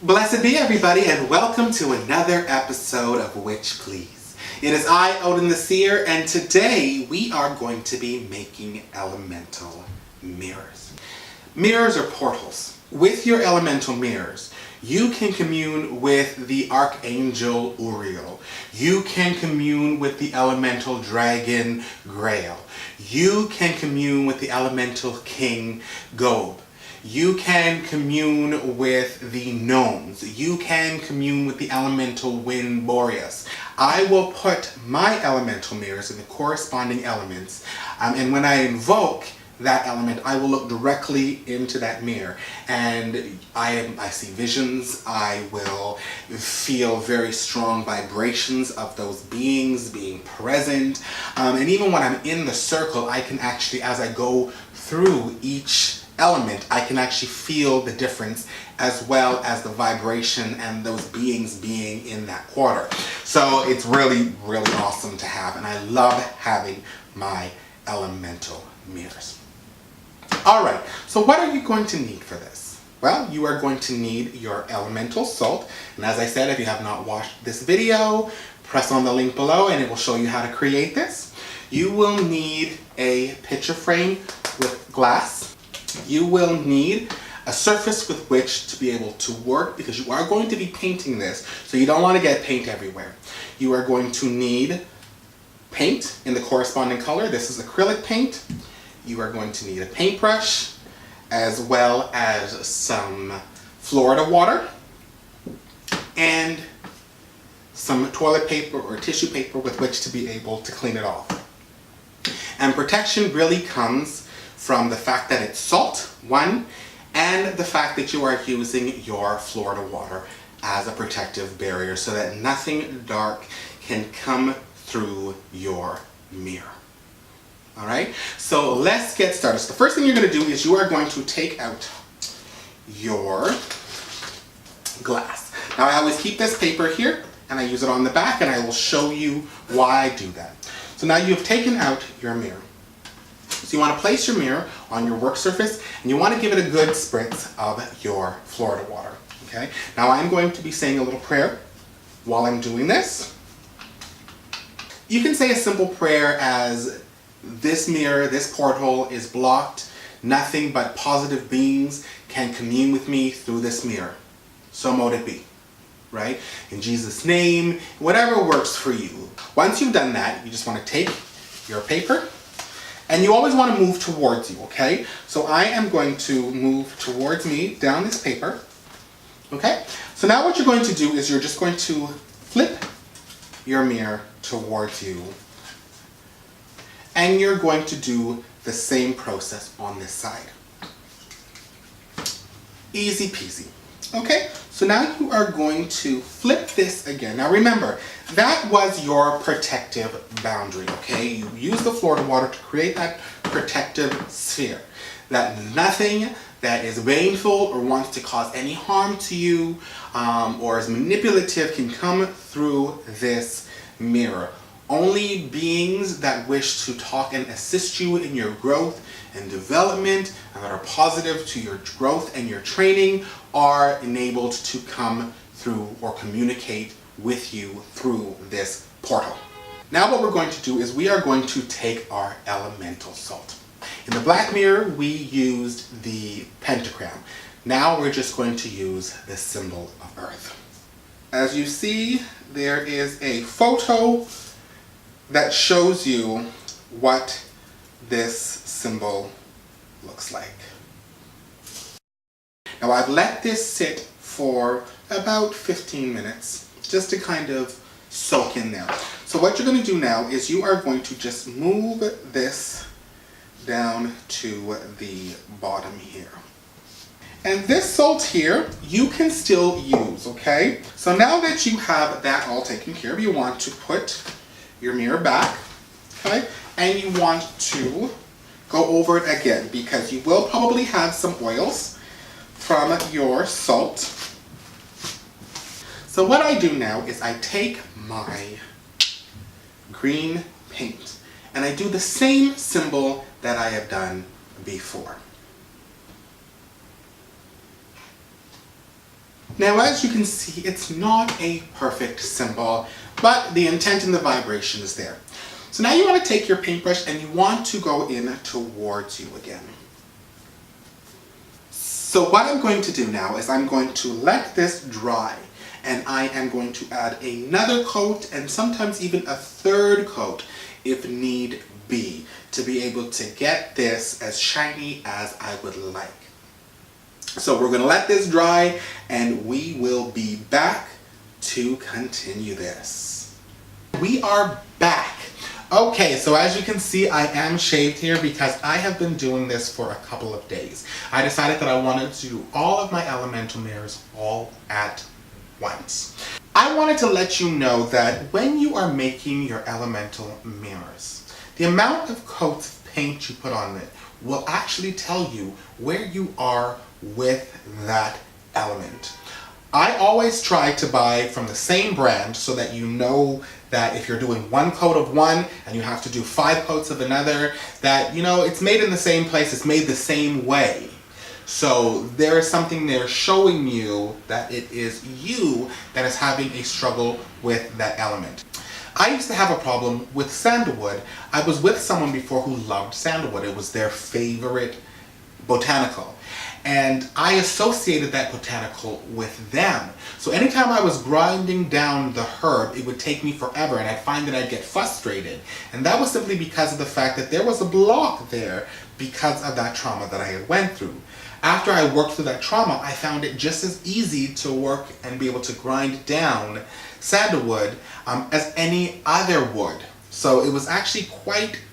Blessed be everybody, and welcome to another episode of Witch Please. It is I, Odin the Seer, and today we are going to be making elemental mirrors. Mirrors are portals. With your elemental mirrors, you can commune with the Archangel Uriel. You can commune with the elemental dragon Grail. You can commune with the elemental king Gob. You can commune with the gnomes. You can commune with the elemental wind Boreas. I will put my elemental mirrors in the corresponding elements, and when I invoke that element, I will look directly into that mirror, and I see visions. I will feel very strong vibrations of those beings being present, and even when I'm in the circle, I can actually, as I go through each element, I can actually feel the difference as well as the vibration and those beings being in that quarter. So it's really, really awesome to have, and I love having my elemental mirrors. Alright, so what are you going to need for this? Well, you are going to need your elemental salt, and as I said, if you have not watched this video, press on the link below and it will show you how to create this. You will need a picture frame with glass. You will need a surface with which to be able to work, because you are going to be painting this, so you don't want to get paint everywhere. You are going to need paint in the corresponding color. This is acrylic paint. You are going to need a paintbrush, as well as some Florida water, and some toilet paper or tissue paper with which to be able to clean it off. And protection really comes from the fact that it's salt, one, and the fact that you are using your Florida water as a protective barrier so that nothing dark can come through your mirror. All right, so let's get started. So the first thing you're going to do is you are going to take out your glass. Now I always keep this paper here and I use it on the back, and I will show you why I do that. So now you've taken out your mirror. So you want to place your mirror on your work surface, and you want to give it a good spritz of your Florida water. Okay, now I'm going to be saying a little prayer while I'm doing this. You can say a simple prayer as, this mirror, this portal is blocked. Nothing but positive beings can commune with me through this mirror. So mote it be. Right? In Jesus' name, whatever works for you. Once you've done that, you just want to take your paper, and you always want to move towards you, okay? So I am going to move towards me down this paper, okay? So now what you're going to do is you're just going to flip your mirror towards you, and you're going to do the same process on this side. Easy peasy. Okay, so now you are going to flip this again. Now remember, that was your protective boundary, okay? You use the Florida water to create that protective sphere. That nothing that is baneful or wants to cause any harm to you or is manipulative can come through this mirror. Only beings that wish to talk and assist you in your growth and development, and that are positive to your growth and your training, are enabled to come through or communicate with you through this portal. Now what we're going to do is we are going to take our elemental salt. In the black mirror, we used the pentagram. Now we're just going to use the symbol of earth. As you see, there is a photo that shows you what this symbol looks like. Now I've let this sit for about 15 minutes just to kind of soak in there. So what you're going to do now is you are going to just move this down to the bottom here. And this salt here, you can still use, okay? So now that you have that all taken care of, you want to put your mirror back, okay? And you want to go over it again, because you will probably have some oils from your salt. So what I do now is I take my green paint and I do the same symbol that I have done before. Now, as you can see, it's not a perfect symbol, but the intent and the vibration is there. So now you want to take your paintbrush and you want to go in towards you again. So what I'm going to do now is I'm going to let this dry, and I am going to add another coat and sometimes even a third coat if need be to be able to get this as shiny as I would like. So we're going to let this dry and we will be back to continue this. We are back. Okay, so as you can see, I am shaved here because I have been doing this for a couple of days. I decided that I wanted to do all of my elemental mirrors all at once. I wanted to let you know that when you are making your elemental mirrors, the amount of coats of paint you put on it will actually tell you where you are with that element. I always try to buy from the same brand so that you know that if you're doing one coat of one and you have to do 5 coats of another, that, you know, it's made in the same place, it's made the same way. So there is something there showing you that it is you that is having a struggle with that element. I used to have a problem with sandalwood. I was with someone before who loved sandalwood. It was their favorite botanical. And I associated that botanical with them. So anytime I was grinding down the herb, it would take me forever and I'd find that I'd get frustrated. And that was simply because of the fact that there was a block there because of that trauma that I had went through. After I worked through that trauma, I found it just as easy to work and be able to grind down sandalwood as any other wood. So it was actually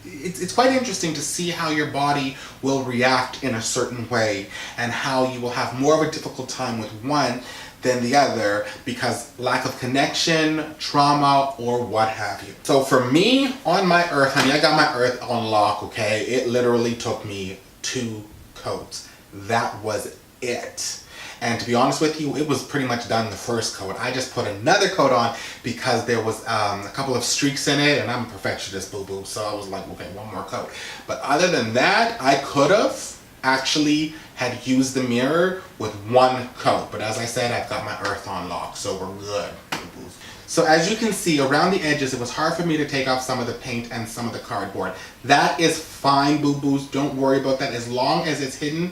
it's quite interesting to see how your body will react in a certain way and how you will have more of a difficult time with one than the other because lack of connection, trauma, or what have you. So for me, on my earth, honey, I got my earth on lock, okay? It literally took me 2 coats. That was it. And to be honest with you, it was pretty much done the first coat. I just put another coat on because there was a couple of streaks in it, and I'm a perfectionist, boo-boo, so I was like, okay, one more coat. But other than that, I could have actually had used the mirror with 1 coat. But as I said, I've got my earth on lock, so we're good, boo-boos. So as you can see, around the edges, it was hard for me to take off some of the paint and some of the cardboard. That is fine, boo-boos. Don't worry about that. As long as it's hidden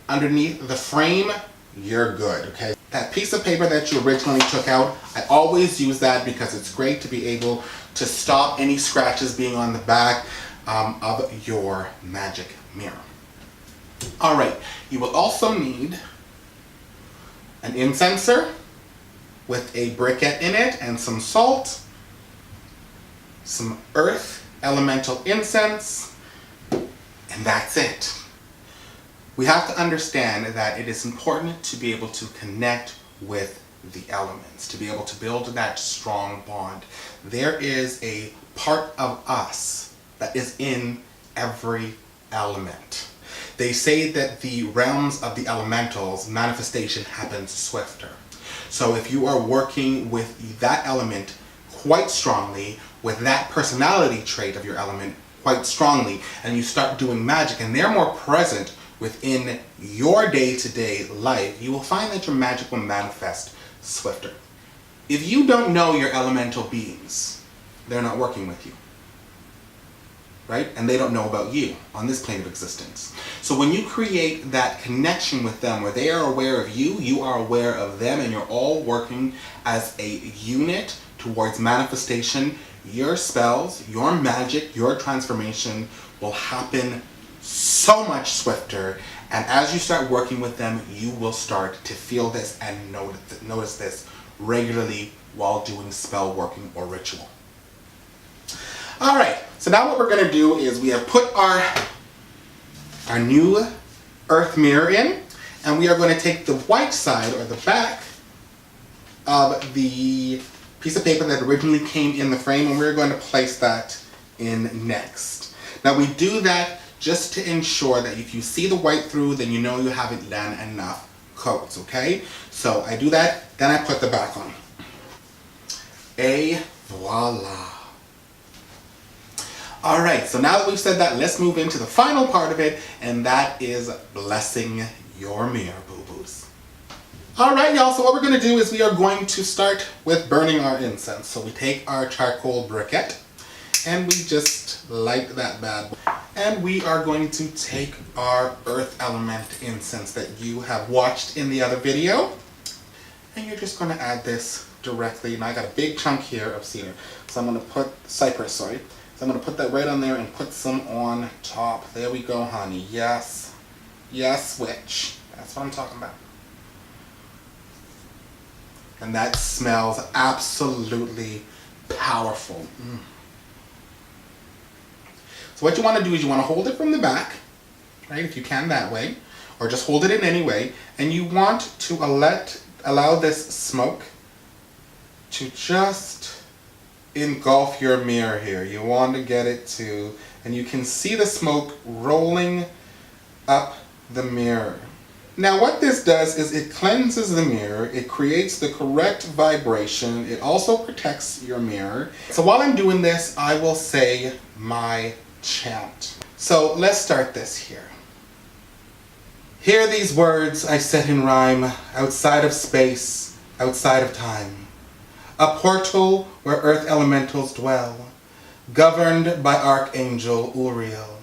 underneath the frame, you're good, okay? That piece of paper that you originally took out, I always use that because it's great to be able to stop any scratches being on the back of your magic mirror. All right, you will also need an incenser with a briquette in it and some salt, some earth elemental incense, and that's it. We have to understand that it is important to be able to connect with the elements, to be able to build that strong bond. There is a part of us that is in every element. They say that the realms of the elementals, manifestation happens swifter. So if you are working with that element quite strongly, with that personality trait of your element quite strongly, and you start doing magic and they're more present within your day-to-day life, you will find that your magic will manifest swifter. If you don't know your elemental beings, they're not working with you, right? And they don't know about you on this plane of existence. So when you create that connection with them where they are aware of you, you are aware of them, and you're all working as a unit towards manifestation, your spells, your magic, your transformation will happen so much swifter, and as you start working with them, you will start to feel this and notice this regularly while doing spell working or ritual. Alright, so now what we're going to do is we have put our new earth mirror in, and we are going to take the white side or the back of the piece of paper that originally came in the frame, and we're going to place that in next. Now we do that just to ensure that if you see the white through, then you know you haven't done enough coats, okay? So I do that, then I put the back on. Et voila. Alright, so now that we've said that, let's move into the final part of it, and that is blessing your mirror, boo-boos. All right, y'all, so what we're gonna do is we are going to start with burning our incense. So we take our charcoal briquette and we just light that bad boy. And we are going to take our earth element incense that you have watched in the other video. And you're just gonna add this directly. And I got a big chunk here of cedar. So I'm gonna put, cypress, sorry. So I'm gonna put that right on there and put some on top. There we go, honey. Yes. Yes, witch. That's what I'm talking about. And that smells absolutely powerful. So what you want to do is you want to hold it from the back, right, if you can that way, or just hold it in any way, and you want to allow this smoke to just engulf your mirror here. You want to get it to, and you can see the smoke rolling up the mirror. Now what this does is it cleanses the mirror, it creates the correct vibration, it also protects your mirror. So while I'm doing this, I will say my chant. So let's start this here. Hear these words I set in rhyme, outside of space, outside of time. A portal where earth elementals dwell, governed by Archangel Uriel.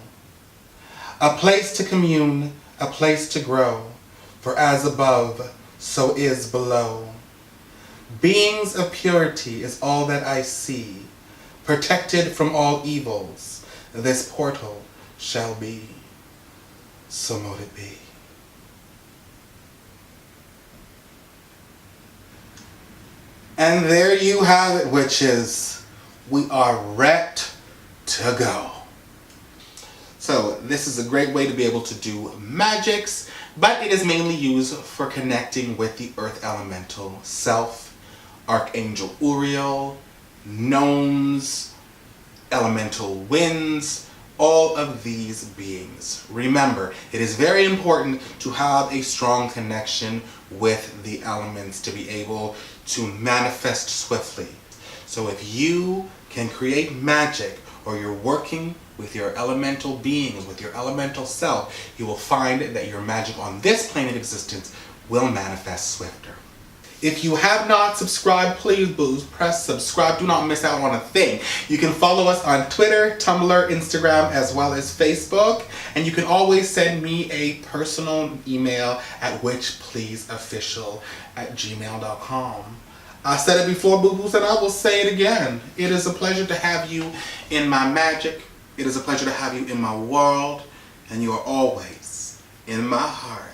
A place to commune, a place to grow. For as above, so is below. Beings of purity is all that I see. Protected from all evils, this portal shall be. So mote it be. And there you have it, witches. We are ready to go. So this is a great way to be able to do magics, but it is mainly used for connecting with the earth elemental self, Archangel Uriel, gnomes, elemental winds, all of these beings. Remember, it is very important to have a strong connection with the elements to be able to manifest swiftly. So if you can create magic, or you're working with your elemental beings, with your elemental self, you will find that your magic on this plane of existence will manifest swifter. If you have not subscribed, please press subscribe. Do not miss out on a thing. You can follow us on Twitter, Tumblr, Instagram, as well as Facebook. And you can always send me a personal email at witchpleaseofficial@gmail.com. I said it before, boo-boos, and I will say it again. It is a pleasure to have you in my magic. It is a pleasure to have you in my world. And you are always in my heart.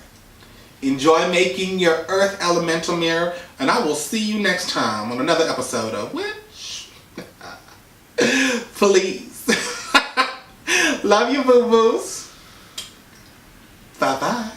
Enjoy making your earth elemental mirror. And I will see you next time on another episode of Witch Please. Love you, boo-boos. Bye-bye.